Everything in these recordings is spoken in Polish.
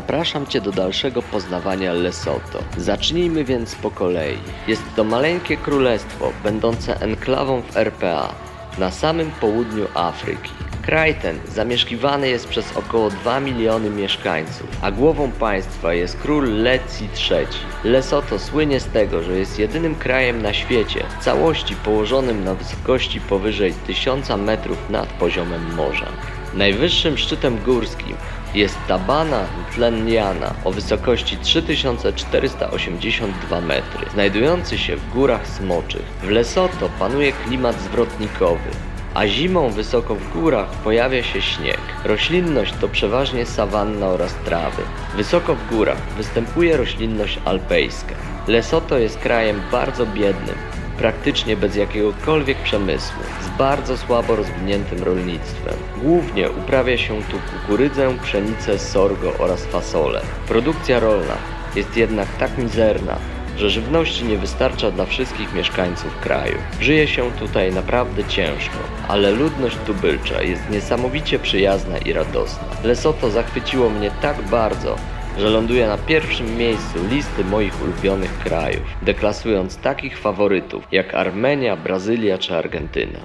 Zapraszam Cię do dalszego poznawania Lesotho. Zacznijmy więc po kolei. Jest to maleńkie królestwo, będące enklawą w RPA, na samym południu Afryki. Kraj ten zamieszkiwany jest przez około 2 miliony mieszkańców, a głową państwa jest król Letsi III. Lesotho słynie z tego, że jest jedynym krajem na świecie w całości położonym na wysokości powyżej 1000 metrów nad poziomem morza. Najwyższym szczytem górskim jest Tabana Tleniana o wysokości 3482 metry, znajdujący się w Górach Smoczych. W Lesotho panuje klimat zwrotnikowy, a zimą wysoko w górach pojawia się śnieg. Roślinność to przeważnie sawanna oraz trawy. Wysoko w górach występuje roślinność alpejska. Lesotho jest krajem bardzo biednym, praktycznie bez jakiegokolwiek przemysłu, z bardzo słabo rozwiniętym rolnictwem. Głównie uprawia się tu kukurydzę, pszenicę, sorgo oraz fasolę. Produkcja rolna jest jednak tak mizerna, że żywności nie wystarcza dla wszystkich mieszkańców kraju. Żyje się tutaj naprawdę ciężko, ale ludność tubylcza jest niesamowicie przyjazna i radosna. Lesotho zachwyciło mnie tak bardzo, że ląduje na pierwszym miejscu listy moich ulubionych krajów, deklasując takich faworytów jak Armenia, Brazylia czy Argentyna.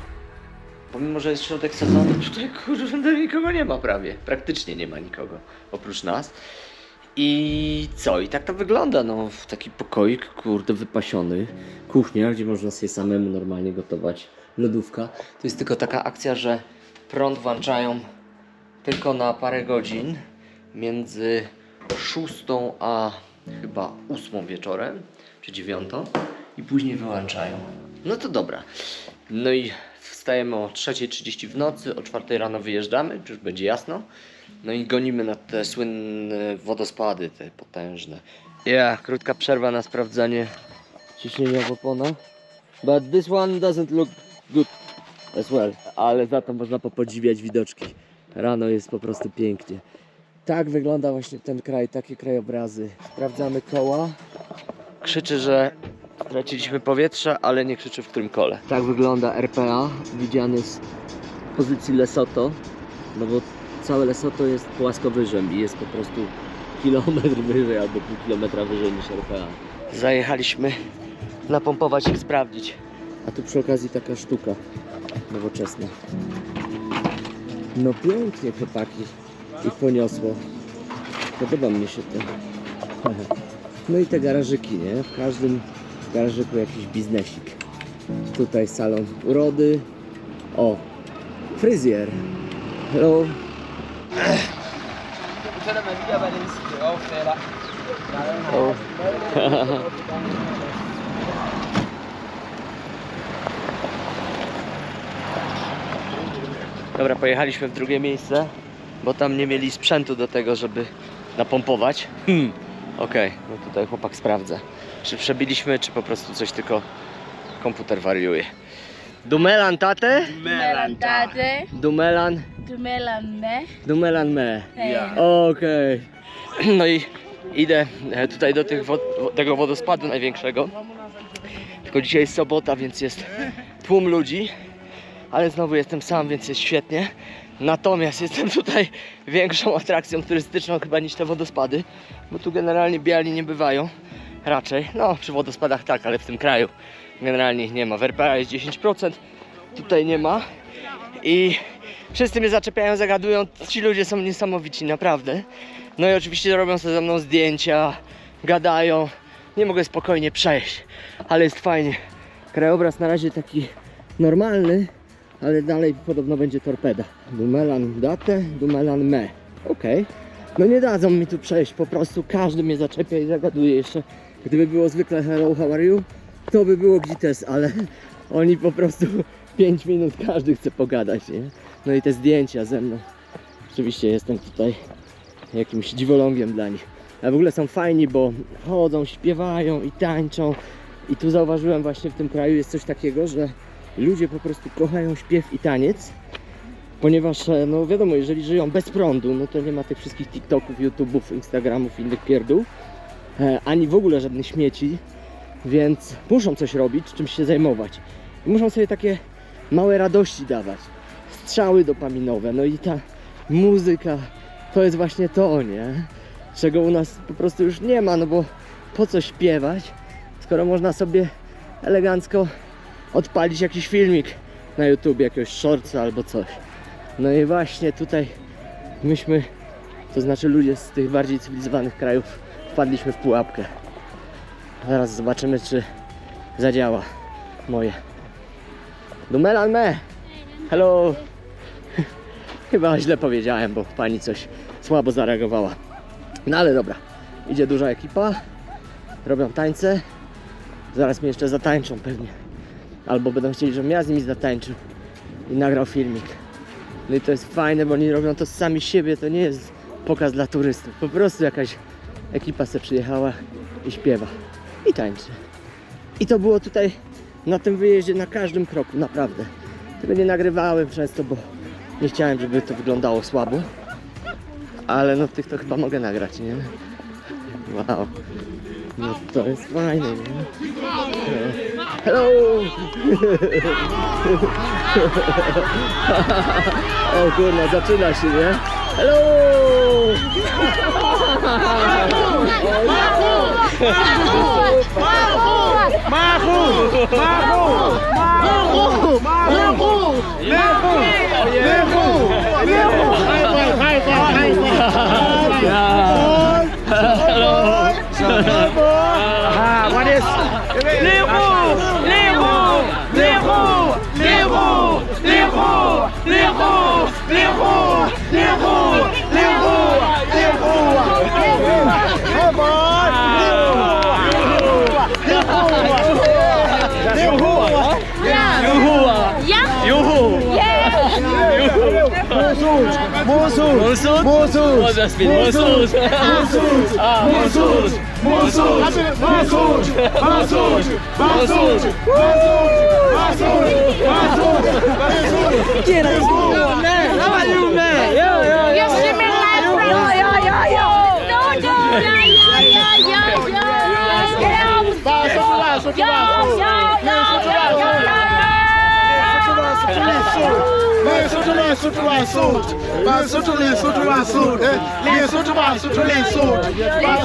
Pomimo, że jest środek sezonu, tutaj kurde nikogo nie ma prawie, praktycznie nie ma nikogo oprócz nas. I co? I tak to wygląda, no, w taki pokoik, kurde, wypasiony. Kuchnia, gdzie można sobie samemu normalnie gotować. Lodówka. To jest tylko taka akcja, że prąd włączają tylko na parę godzin między 6 a chyba 8 wieczorem, czy 9 i później wyłączają. No to dobra. No i wstajemy o 3:30 w nocy, o 4 rano wyjeżdżamy, już będzie jasno. No i gonimy na te słynne wodospady, te potężne. Krótka przerwa na sprawdzanie ciśnienia w oponach. But this one doesn't look good as well. Ale za to można popodziwiać widoczki. Rano jest po prostu pięknie. Tak wygląda właśnie ten kraj, takie krajobrazy. Sprawdzamy koła. Krzyczy, że straciliśmy powietrze, ale nie krzyczy w którym kole. Tak wygląda RPA, widziany z pozycji Lesotho. No bo całe Lesotho jest płaskowyżem i jest po prostu kilometr wyżej albo pół kilometra wyżej niż RPA. Zajechaliśmy napompować i sprawdzić. A tu przy okazji taka sztuka nowoczesna. No pięknie, chłopaki. Ich poniosło. Podoba mi się to. No i te garażyki, nie? W każdym garażyku jakiś biznesik. Tutaj salon urody. O, fryzjer. Hello. O. Dobra, pojechaliśmy w drugie miejsce, bo tam nie mieli sprzętu do tego, żeby napompować. Okej, no tutaj chłopak sprawdza, czy przebiliśmy, czy po prostu coś tylko komputer wariuje. Dumelan tate? Dumelan tate. Dumelan? Dumelan me. Dumelan me. Yeah. Okej. No i idę tutaj do tego wodospadu największego. Tylko dzisiaj jest sobota, więc jest tłum ludzi. Ale znowu jestem sam, więc jest świetnie. Natomiast jestem tutaj większą atrakcją turystyczną chyba niż te wodospady. Bo tu generalnie biali nie bywają. Raczej. No przy wodospadach tak, ale w tym kraju generalnie ich nie ma. W RPA jest 10%. Tutaj nie ma. I wszyscy mnie zaczepiają, zagadują. Ci ludzie są niesamowici, naprawdę. No i oczywiście robią sobie ze mną zdjęcia, gadają. Nie mogę spokojnie przejść, ale jest fajnie. Krajobraz na razie taki normalny, ale dalej podobno będzie torpeda. Dumelan date, Dumelan me. Okej. No nie dadzą mi tu przejść, po prostu każdy mnie zaczepia i zagaduje jeszcze. Gdyby było zwykle hello, how are you, to by było gites, ale oni po prostu 5 minut każdy chce pogadać, nie? No i te zdjęcia ze mną. Oczywiście jestem tutaj jakimś dziwolągiem dla nich. Ale w ogóle są fajni, bo chodzą, śpiewają i tańczą. I tu zauważyłem właśnie w tym kraju jest coś takiego, że ludzie po prostu kochają śpiew i taniec. Ponieważ, no wiadomo, jeżeli żyją bez prądu, no to nie ma tych wszystkich TikToków, YouTube'ów, Instagramów i innych pierdół. Ani w ogóle żadnych śmieci. Więc muszą coś robić, czymś się zajmować. I muszą sobie takie małe radości dawać. Strzały dopaminowe, no i ta muzyka to jest właśnie to, nie? czego u nas po prostu już nie ma, no bo po co śpiewać, skoro można sobie elegancko odpalić jakiś filmik na YouTube, jakiegoś shortsa albo coś. No i właśnie tutaj myśmy, to znaczy ludzie z tych bardziej cywilizowanych krajów, wpadliśmy w pułapkę. Zaraz zobaczymy, czy zadziała moje. Dumelan me! Hello! Chyba źle powiedziałem, bo pani coś słabo zareagowała. No ale dobra, idzie duża ekipa, robią tańce, zaraz mnie jeszcze zatańczą pewnie. Albo będą chcieli, żebym ja z nimi zatańczył i nagrał filmik. No i to jest fajne, bo oni robią to sami siebie, to nie jest pokaz dla turystów. Po prostu jakaś ekipa se przyjechała i śpiewa i tańczy. I to było tutaj na tym wyjeździe na każdym kroku, naprawdę. Tego nie nagrywałem często, bo nie chciałem, żeby to wyglądało słabo. Ale no tych to chyba mogę nagrać, nie? Wow. No to jest fajne, nie? Hello! O kurna, zaczyna się, nie? Hello! What is What does mean?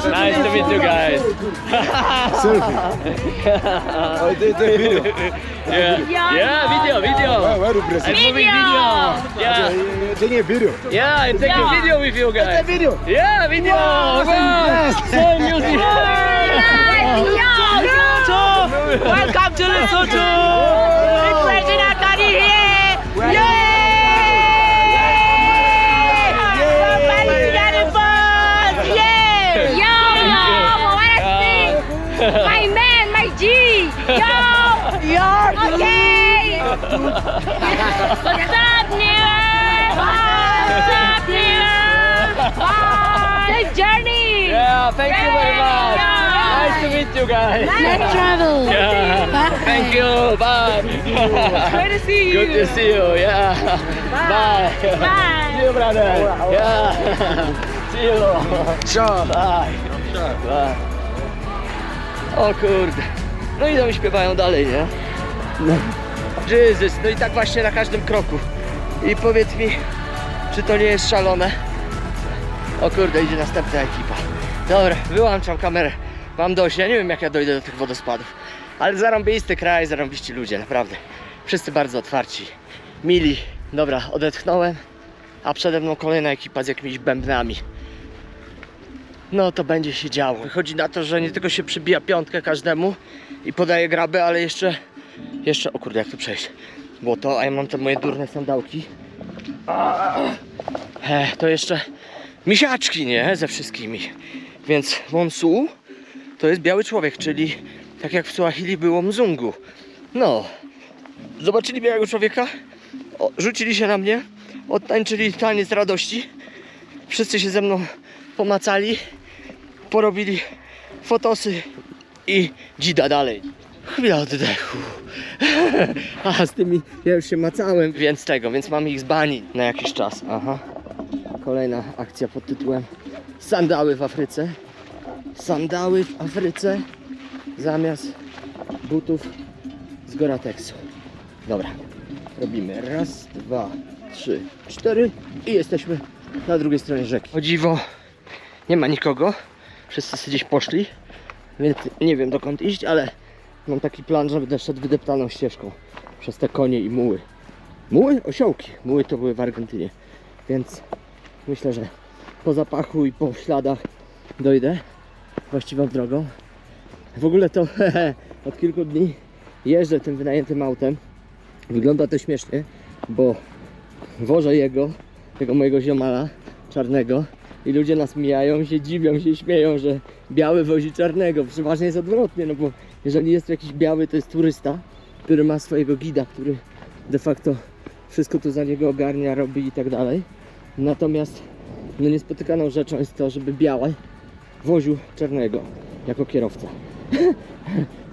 Nice to meet you guys. Yeah, video. Where do Brazil? I'm moving video. Yeah. Taking a video. Yeah, I'm taking video with you guys. Video. Yeah, video. Wow. So music. Welcome to Lesotho! President Akari here! Yay! My man, my G! Yo! Okay! What's up, Neil? What's up, Neil? Safe journey! Yeah, thank you very much. Nice to meet you guys. Let's travel! Yeah. Thank you. Bye. Good to see you! Good to see you. Yeah. Bye. Bye. See you, brother. Yeah. See you. Sure. Bye. Bye. O kurde. No i tam śpiewają dalej, nie? No. Jezus, no i tak właśnie na każdym kroku. I powiedz mi, czy to nie jest szalone? O kurde, idzie następna ekipa. Dobra, wyłączam kamerę. Mam dość, ja nie wiem jak ja dojdę do tych wodospadów. Ale zarąbisty kraj, zarąbiści ludzie, naprawdę. Wszyscy bardzo otwarci, mili. Dobra, odetchnąłem. A przede mną kolejna ekipa z jakimiś bębnami. No to będzie się działo. Wychodzi na to, że nie tylko się przybija piątkę każdemu i podaje grabę, ale jeszcze... O kurde, jak tu przejść? Błoto, a ja mam te moje durne sandałki. To jeszcze misiaczki, nie? Ze wszystkimi. Więc Monsu to jest biały człowiek, czyli tak jak w Swahili było Mzungu. No, zobaczyli białego człowieka, rzucili się na mnie, odtańczyli taniec radości. Wszyscy się ze mną pomacali, porobili fotosy i dzida dalej. Chwila oddechu. A z tymi ja już się macałem, więc mam ich zbanić na jakiś czas. Aha. Kolejna akcja pod tytułem Sandały w Afryce. Sandały w Afryce zamiast butów z Gorateksu. Dobra, robimy raz, dwa, trzy, cztery i jesteśmy na drugiej stronie rzeki. O dziwo, Nie ma nikogo. Wszyscy sobie gdzieś poszli. Więc nie wiem dokąd iść, ale mam taki plan, że będę szedł wydeptaną ścieżką przez te konie i muły. Muły? Osiołki. Muły to były w Argentynie. Więc myślę, że po zapachu i po śladach dojdę właściwą drogą. W ogóle to od kilku dni jeżdżę tym wynajętym autem. Wygląda to śmiesznie, bo wożę tego mojego ziomala czarnego i ludzie nas mijają, się dziwią, się śmieją, że biały wozi czarnego. Przeważnie jest odwrotnie, no bo jeżeli jest tu jakiś biały, to jest turysta, który ma swojego gida, który de facto wszystko tu za niego ogarnia, robi i tak dalej. Natomiast no niespotykaną rzeczą jest to, żeby biały woził czarnego jako kierowca.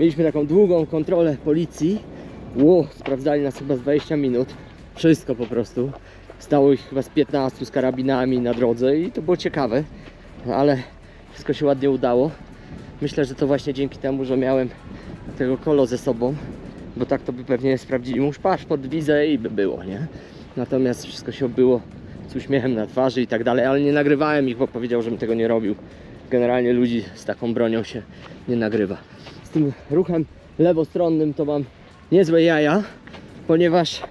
Mieliśmy taką długą kontrolę policji. Sprawdzali nas chyba z 20 minut. Wszystko po prostu. Stało ich chyba z 15 z karabinami na drodze i to było ciekawe. Ale wszystko się ładnie udało. Myślę, że to właśnie dzięki temu, że miałem tego kolo ze sobą. Bo tak to by pewnie sprawdzili mu paszport, wizę i by było, nie? Natomiast wszystko się obyło z uśmiechem na twarzy i tak dalej. Ale nie nagrywałem ich, bo powiedział, żebym tego nie robił. Generalnie ludzi z taką bronią się nie nagrywa. Z tym ruchem lewostronnym to mam niezłe jaja, ponieważ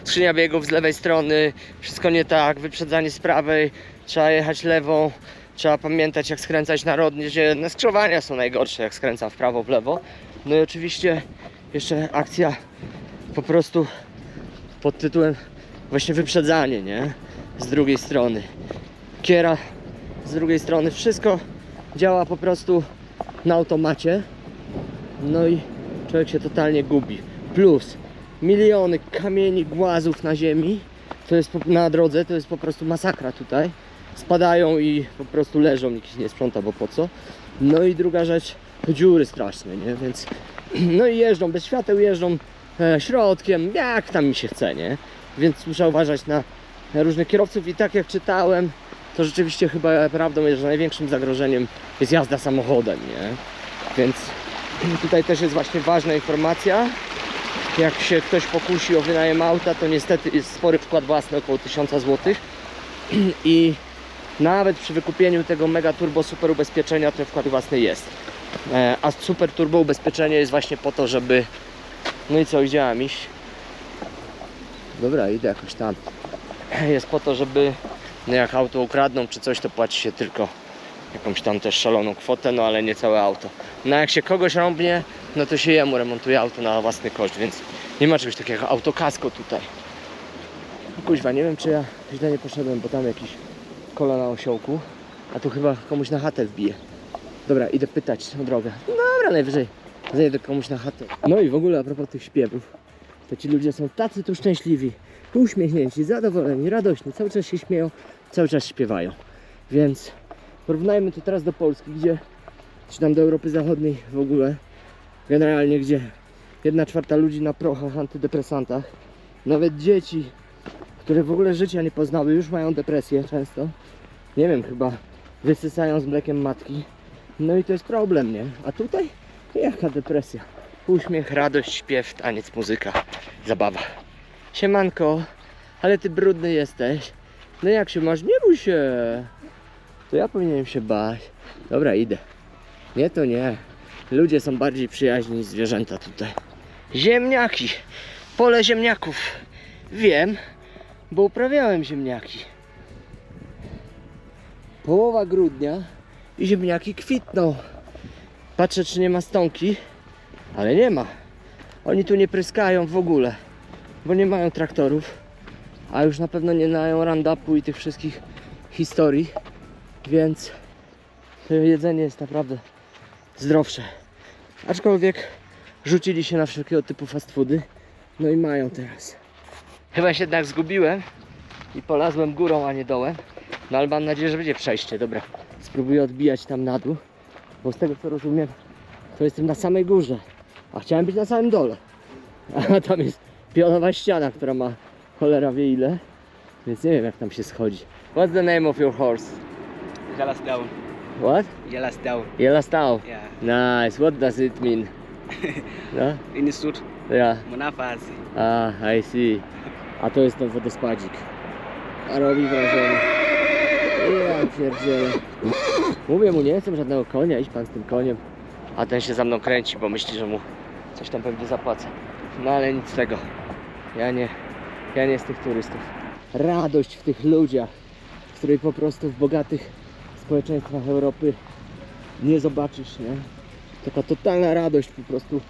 skrzynia biegów z lewej strony, wszystko nie tak, wyprzedzanie z prawej, trzeba jechać lewą, trzeba pamiętać jak skręcać na rondzie, skrzyżowania są najgorsze jak skręcam w prawo, w lewo. No i oczywiście jeszcze akcja po prostu pod tytułem właśnie wyprzedzanie, nie? Z drugiej strony. Kiera z drugiej strony, wszystko działa po prostu na automacie. No i człowiek się totalnie gubi. Plus miliony kamieni, głazów na ziemi, to jest na drodze, to jest po prostu masakra tutaj. Spadają i po prostu leżą, nikt ich nie sprząta, bo po co. No i druga rzecz, to dziury straszne, nie? Więc no i jeżdżą bez świateł, jeżdżą środkiem, jak tam mi się chce, nie? Więc muszę uważać na różnych kierowców i tak jak czytałem, to rzeczywiście chyba prawdą jest, że największym zagrożeniem jest jazda samochodem, nie? Więc tutaj też jest właśnie ważna informacja. Jak się ktoś pokusi o wynajem auta, to niestety jest spory wkład własny, około 1000 zł. I nawet przy wykupieniu tego mega turbo super ubezpieczenia ten wkład własny jest. A super turbo ubezpieczenie jest właśnie po to, żeby... No i co, gdzie mam iść? Dobra, idę jakoś tam. Jest po to, żeby no jak auto ukradną czy coś, to płaci się tylko jakąś tam też szaloną kwotę, no ale nie całe auto. No jak się kogoś rąbnie, no to się jemu remontuje auto na własny koszt, więc nie ma czegoś takiego jak autokasko tutaj. Kuźwa, nie wiem czy ja źle nie poszedłem, bo tam jakiś kola na osiołku, a tu chyba komuś na chatę wbije. Dobra, idę pytać o drogę. Dobra, najwyżej zajdę komuś na chatę. No i w ogóle a propos tych śpiewów, to ci ludzie są tacy tu szczęśliwi, uśmiechnięci, zadowoleni, radośni, cały czas się śmieją, cały czas śpiewają. Więc porównajmy to teraz do Polski, gdzie, czy tam do Europy Zachodniej w ogóle, generalnie gdzie 1/4 ludzi na prochach, antydepresantach, nawet dzieci, które w ogóle życia nie poznały, już mają depresję często. Nie wiem, chyba wysysają z mlekiem matki. No i to jest problem, nie? A tutaj? Jaka depresja? Uśmiech, radość, śpiew, taniec, muzyka, zabawa. Siemanko, ale ty brudny jesteś. No jak się masz? Nie bój się. To ja powinienem się bać. Dobra, idę. Nie, to nie. Ludzie są bardziej przyjaźni niż zwierzęta tutaj. Ziemniaki. Pole ziemniaków. Wiem, bo uprawiałem ziemniaki. Połowa grudnia i ziemniaki kwitną. Patrzę, czy nie ma stonki, ale nie ma. Oni tu nie pryskają w ogóle, bo nie mają traktorów, a już na pewno nie mają Roundupu i tych wszystkich historii, więc to jedzenie jest naprawdę zdrowsze. Aczkolwiek rzucili się na wszelkiego typu fast foody, no i mają teraz. Chyba się jednak zgubiłem i polazłem górą, a nie dołem. No ale mam nadzieję, że będzie przejście. Dobra, spróbuję odbijać tam na dół, bo z tego co rozumiem, to jestem na samej górze, a chciałem być na samym dole. A tam jest pionowa ściana, która ma cholera wie ile, więc nie wiem jak tam się schodzi. What's the name of your horse? Yellowstone. What? Yellowstone. Yellowstone. Yeah. Nice. What does it mean? No? Instytut Yeah. Monafazi. I see. A to jest ten wodospadzik. A robi wrażenie. Ja pierdzielę. Mówię mu, nie chcę żadnego konia, idź pan z tym koniem. A ten się za mną kręci, bo myśli, że mu coś tam pewnie zapłacę. No ale nic z tego. Ja nie z tych turystów. Radość w tych ludziach, której po prostu w bogatych społeczeństwach Europy nie zobaczysz, nie? Taka totalna radość po prostu.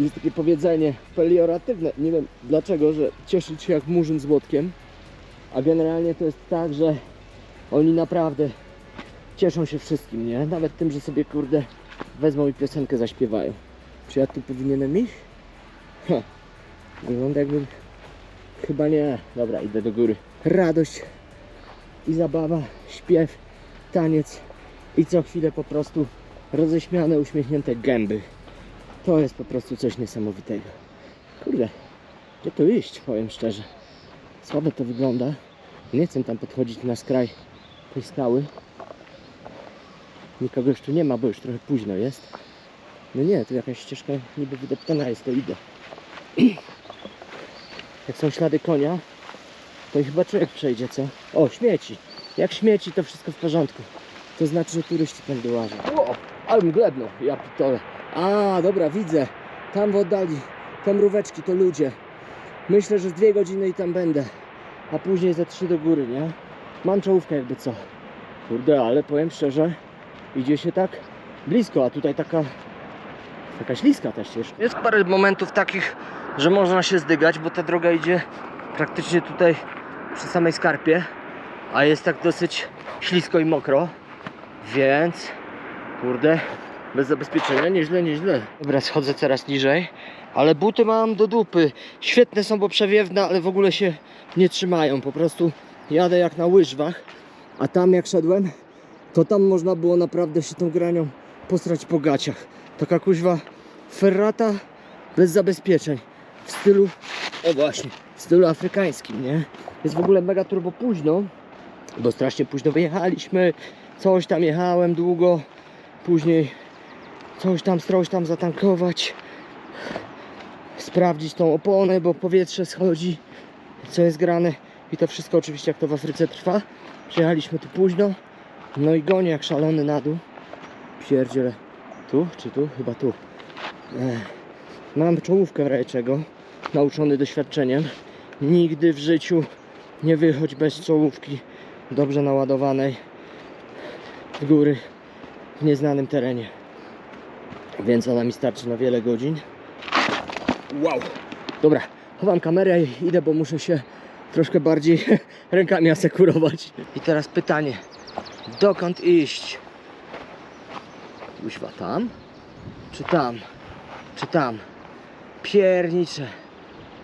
Jest takie powiedzenie pelioratywne, nie wiem dlaczego, że cieszyć się jak murzyn z łotkiem. A generalnie to jest tak, że oni naprawdę cieszą się wszystkim, nie? Nawet tym, że sobie kurde wezmą i piosenkę zaśpiewają. Czy ja tu powinienem iść? Wygląda jakbym... Chyba nie. Dobra, idę do góry. Radość i zabawa, śpiew, taniec i co chwilę po prostu roześmiane, uśmiechnięte gęby. To jest po prostu coś niesamowitego. Kurde, gdzie tu iść, powiem szczerze. Słabo to wygląda. Nie chcę tam podchodzić na skraj tej skały. Nikogo już tu nie ma, bo już trochę późno jest. No nie, tu jakaś ścieżka niby wydeptana jest, to idę. Jak są ślady konia, to i chyba człowiek przejdzie, co? O, śmieci. Jak śmieci, to wszystko w porządku. To znaczy, że turyści tędy łażą. O, ale mi glebnął, ja pitole. A, dobra, widzę. Tam w oddali, te mróweczki, to ludzie. Myślę, że z 2 godziny i tam będę. A później ze 3 do góry, nie? Mam czołówkę jakby co. Kurde, ale powiem szczerze, idzie się tak blisko, a tutaj taka śliska ta ścieżka. Jest parę momentów takich, że można się zdygać, bo ta droga idzie praktycznie tutaj przy samej skarpie, a jest tak dosyć ślisko i mokro, więc kurde, bez zabezpieczenia, nieźle, nieźle. Dobra, schodzę coraz niżej, ale buty mam do dupy. Świetne są, bo przewiewne, ale w ogóle się nie trzymają. Po prostu jadę jak na łyżwach, a tam jak szedłem, to tam można było naprawdę się tą granią posrać po gaciach. Taka kuźwa ferrata bez zabezpieczeń. W stylu, o właśnie, w stylu afrykańskim, nie? Jest w ogóle mega turbo późno, bo strasznie późno wyjechaliśmy. Coś tam jechałem długo, później coś tam zatankować, sprawdzić tą oponę, bo powietrze schodzi, co jest grane i to wszystko oczywiście jak to w Afryce trwa. Przyjechaliśmy tu późno, no i gonię jak szalony na dół. Pierdziele. Tu czy tu? Chyba tu. Mam czołówkę w razie czego, nauczony doświadczeniem. Nigdy w życiu nie wychodź bez czołówki dobrze naładowanej w góry w nieznanym terenie, więc ona mi starczy na wiele godzin. Wow, dobra, chowam kamerę i idę, bo muszę się troszkę bardziej rękami asekurować. I teraz pytanie, dokąd iść? Kuźwa, tam? Czy tam? Czy tam? Piernicze.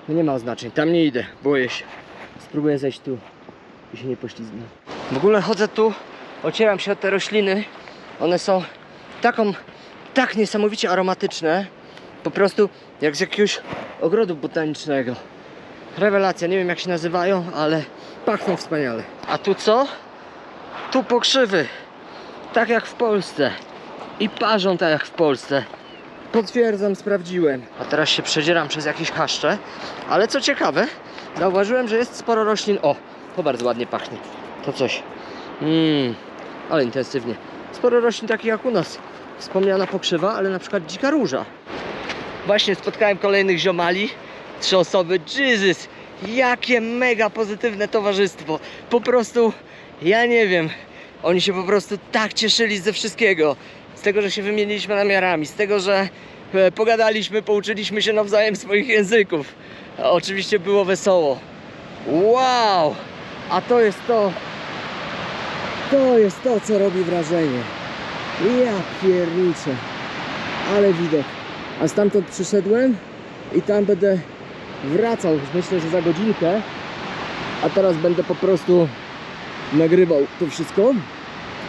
No nie ma oznaczeń, tam nie idę, boję się. Spróbuję zejść tu i się nie poślizgnę. W ogóle chodzę tu, ocieram się o te rośliny. One są tak niesamowicie aromatyczne. Po prostu jak z jakiegoś ogrodu botanicznego. Rewelacja, nie wiem jak się nazywają, ale pachną wspaniale. A tu co? Tu pokrzywy. Tak jak w Polsce. I parzą tak jak w Polsce. Potwierdzam, sprawdziłem. A teraz się przedzieram przez jakieś chaszcze. Ale co ciekawe, zauważyłem, że jest sporo roślin. O, to bardzo ładnie pachnie. To coś. Ale intensywnie. Sporo roślin takich jak u nas. Wspomniana pokrzywa, ale na przykład dzika róża. Właśnie spotkałem kolejnych ziomali. 3 osoby. Jesus! Jakie mega pozytywne towarzystwo. Po prostu, ja nie wiem. Oni się po prostu tak cieszyli ze wszystkiego. Z tego, że się wymieniliśmy namiarami. Z tego, że pogadaliśmy, pouczyliśmy się nawzajem swoich języków. A oczywiście było wesoło. Wow! A to jest to. To jest to, co robi wrażenie. Ja pierniczę. Ale widok. A stamtąd przyszedłem i tam będę wracał. Myślę, że za godzinkę. A teraz będę po prostu nagrywał to wszystko.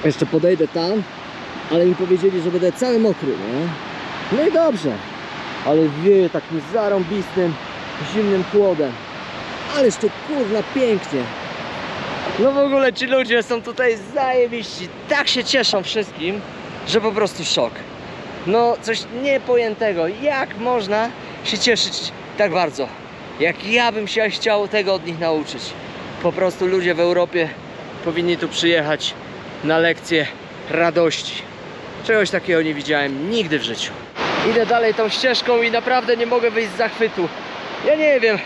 Jeszcze podejdę tam. Ale mi powiedzieli, że będę cały mokry, nie? No i dobrze. Ale wieje takim zarąbistym, zimnym chłodem. Ależ to kurwa pięknie. No w ogóle ci ludzie są tutaj zajebiści. Tak się cieszą wszystkim, że po prostu szok. No coś niepojętego. Jak można się cieszyć tak bardzo? Jak ja bym się chciał tego od nich nauczyć. Po prostu ludzie w Europie powinni tu przyjechać na lekcję radości. Czegoś takiego nie widziałem nigdy w życiu. Idę dalej tą ścieżką i naprawdę nie mogę wyjść z zachwytu. Ja nie wiem,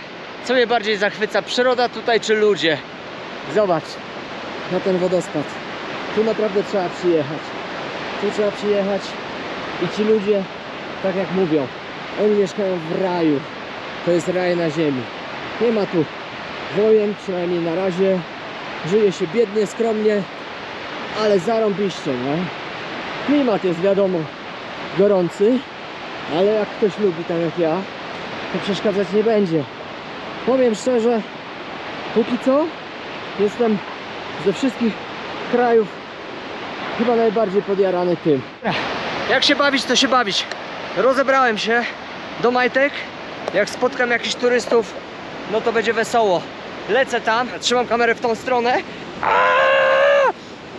co mnie bardziej zachwyca, przyroda tutaj czy ludzie. Zobacz na ten wodospad. Tu naprawdę trzeba przyjechać. Tu trzeba przyjechać i ci ludzie, tak jak mówią, oni mieszkają w raju. To jest raj na ziemi. Nie ma tu wojen, przynajmniej na razie. Żyje się biednie, skromnie, ale zarąbiście, nie? Klimat jest wiadomo gorący, ale jak ktoś lubi, tak jak ja, to przeszkadzać nie będzie. Powiem szczerze, póki co jestem ze wszystkich krajów chyba najbardziej podjarany tym. Jak się bawić, to się bawić. Rozebrałem się do majtek. Jak spotkam jakichś turystów, no to będzie wesoło. Lecę tam, trzymam kamerę w tą stronę,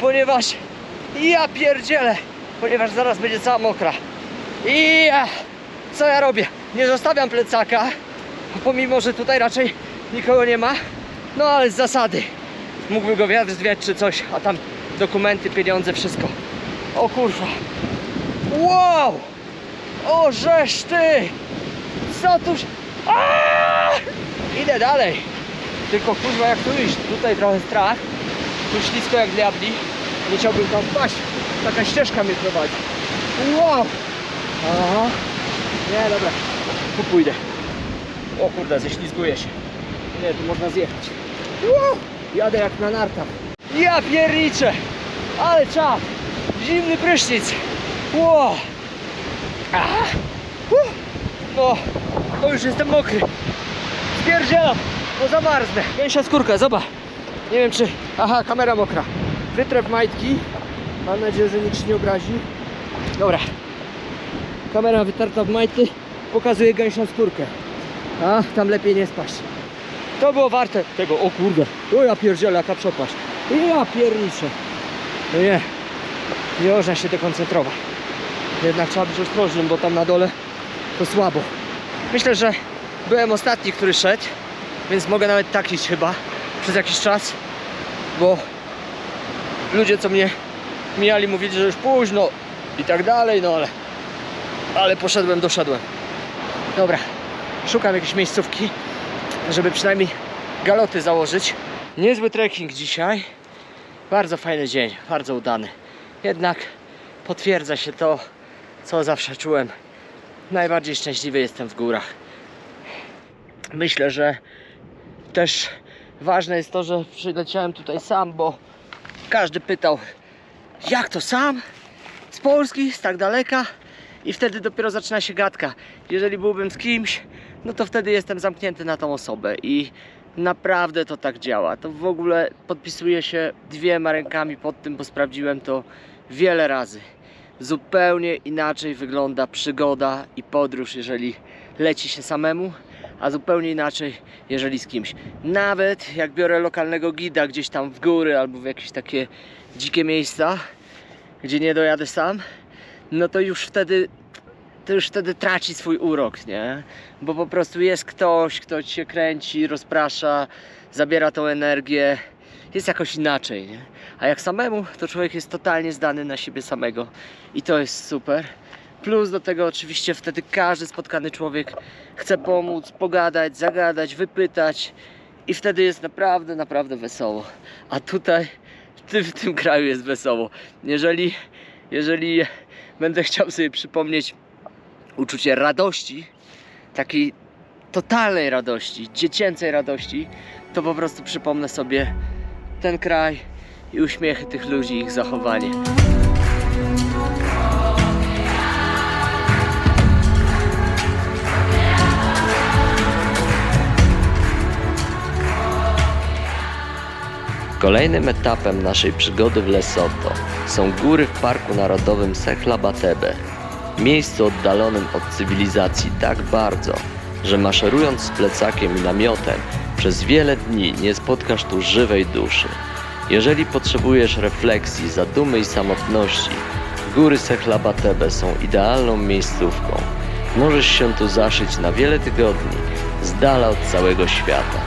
ponieważ ja pierdzielę, ponieważ zaraz będzie cała mokra. I co ja robię? Nie zostawiam plecaka, pomimo że tutaj raczej nikogo nie ma. No ale z zasady mógłby go wiatr zwiać czy coś, a tam dokumenty, pieniądze, wszystko. O kurwa. Wow! O żeż ty! Co tu się... Idę dalej. Tylko kurwa jak tu iść? Tutaj trochę strach. Tu ślisko jak diabli. Nie chciałbym tam wpaść. Taka ścieżka mnie prowadzi. Wow! Aha. Nie, dobra. Tu pójdę. O kurde, ześlizguję się. Nie, tu można zjechać. Wow! Jadę jak na nartach. Ja pierniczę! Ale czad! Zimny prysznic! Wow! No, to już jestem mokry. Spierdzielam, bo zamarznę. Gęsia skórka, zobacz. Nie wiem czy... Aha, kamera mokra. Wytrę w majtki. Mam nadzieję, że nikt się nie obrazi. Dobra. Kamera wytarta w majty. Pokazuje gęsią skórkę. A, tam lepiej nie spaść. To było warte tego. O kurde. O ja pierdzielę, jaka przepaść. Ja pierniczę. No nie. Nie można się dekoncentrować. Jednak trzeba być ostrożnym, bo tam na dole to słabo. Myślę, że byłem ostatni, który szedł, więc mogę nawet tak iść chyba przez jakiś czas, bo ludzie, co mnie mijali, mówili, że już późno i tak dalej, no ale poszedłem, doszedłem. Dobra, szukam jakiejś miejscówki, żeby przynajmniej galoty założyć. Niezły trekking dzisiaj. Bardzo fajny dzień, bardzo udany. Jednak potwierdza się to, co zawsze czułem. Najbardziej szczęśliwy jestem w górach. Myślę, że też ważne jest to, że przyleciałem tutaj sam, bo każdy pytał, jak to sam? Z Polski, z tak daleka? I wtedy dopiero zaczyna się gadka. Jeżeli byłbym z kimś, no to wtedy jestem zamknięty na tą osobę i naprawdę to tak działa. To w ogóle podpisuję się 2 rękami pod tym, bo sprawdziłem to wiele razy. Zupełnie inaczej wygląda przygoda i podróż, jeżeli leci się samemu, a zupełnie inaczej, jeżeli z kimś. Nawet jak biorę lokalnego gida gdzieś tam w góry albo w jakieś takie dzikie miejsca, gdzie nie dojadę sam, no to już wtedy traci swój urok, nie? Bo po prostu jest ktoś, kto ci się kręci, rozprasza, zabiera tą energię. Jest jakoś inaczej, nie? A jak samemu, to człowiek jest totalnie zdany na siebie samego i to jest super. Plus do tego oczywiście wtedy każdy spotkany człowiek chce pomóc, pogadać, zagadać, wypytać i wtedy jest naprawdę, naprawdę wesoło. A tutaj, w tym kraju jest wesoło. Jeżeli będę chciał sobie przypomnieć uczucie radości, takiej totalnej radości, dziecięcej radości, to po prostu przypomnę sobie ten kraj i uśmiechy tych ludzi, ich zachowanie. Kolejnym etapem naszej przygody w Lesotho są góry w Parku Narodowym Sehlabadebe. Miejscu oddalonym od cywilizacji tak bardzo, że maszerując z plecakiem i namiotem przez wiele dni nie spotkasz tu żywej duszy. Jeżeli potrzebujesz refleksji, zadumy i samotności, góry Sehlabadebe są idealną miejscówką. Możesz się tu zaszyć na wiele tygodni, z dala od całego świata.